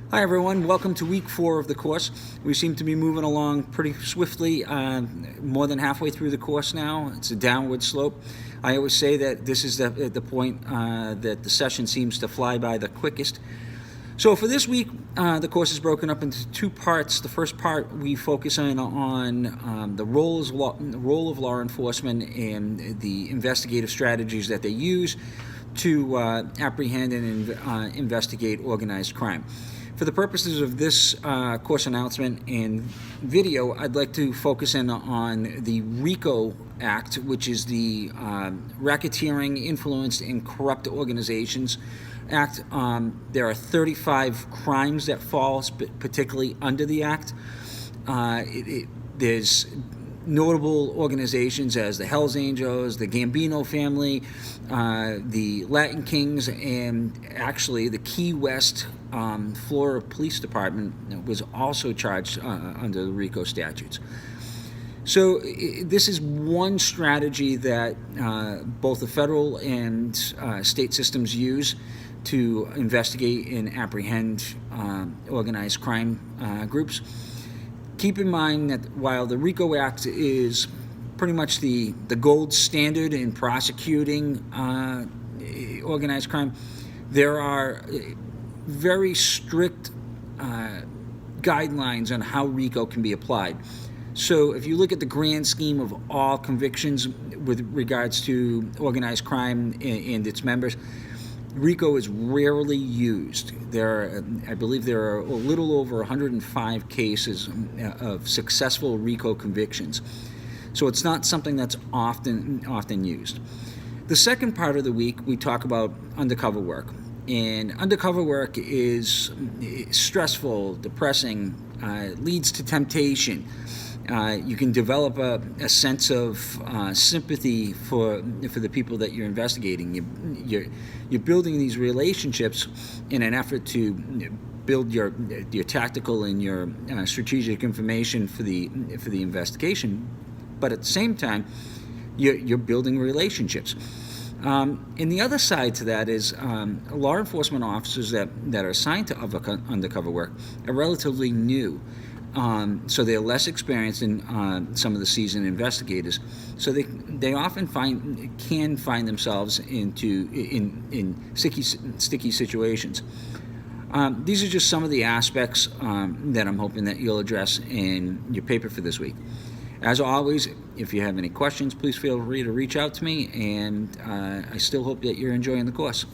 Hi everyone, welcome to week 4 of the course. We seem to be moving along pretty swiftly, more than halfway through the course now. It's a downward slope. I always say that this is the point that the session seems to fly by the quickest. So for this week, the course is broken up into 2 parts. The first part, we focus on the role of law enforcement and the investigative strategies that they use to apprehend and investigate organized crime. For the purposes of this course announcement and video, I'd like to focus in on the RICO Act, which is the Racketeering, Influenced, and Corrupt Organizations Act. There are 35 crimes that fall particularly under the Act. There's notable organizations as the Hells Angels, the Gambino family, the Latin Kings, and actually the Key West Florida Police Department was also charged under the RICO statutes. So this is one strategy that both the federal and state systems use to investigate and apprehend organized crime groups. Keep in mind that while the RICO Act is pretty much the gold standard in prosecuting organized crime, there are very strict guidelines on how RICO can be applied. So if you look at the grand scheme of all convictions with regards to organized crime and its members, RICO is rarely used. I believe there are a little over 105 cases of successful RICO convictions. So it's not something that's often used. The second part of the week, we talk about undercover work. And undercover work is stressful, depressing, leads to temptation. You can develop a sense of sympathy for the people that you're investigating. You're building these relationships in an effort to build your tactical and your strategic information for the investigation, but at the same time, you're building relationships. And the other side to that is law enforcement officers that are assigned to undercover work are relatively new. So they're less experienced than some of the seasoned investigators. So they often can find themselves in sticky situations. These are just some of the aspects that I'm hoping that you'll address in your paper for this week. As always, if you have any questions, please feel free to reach out to me, and I still hope that you're enjoying the course.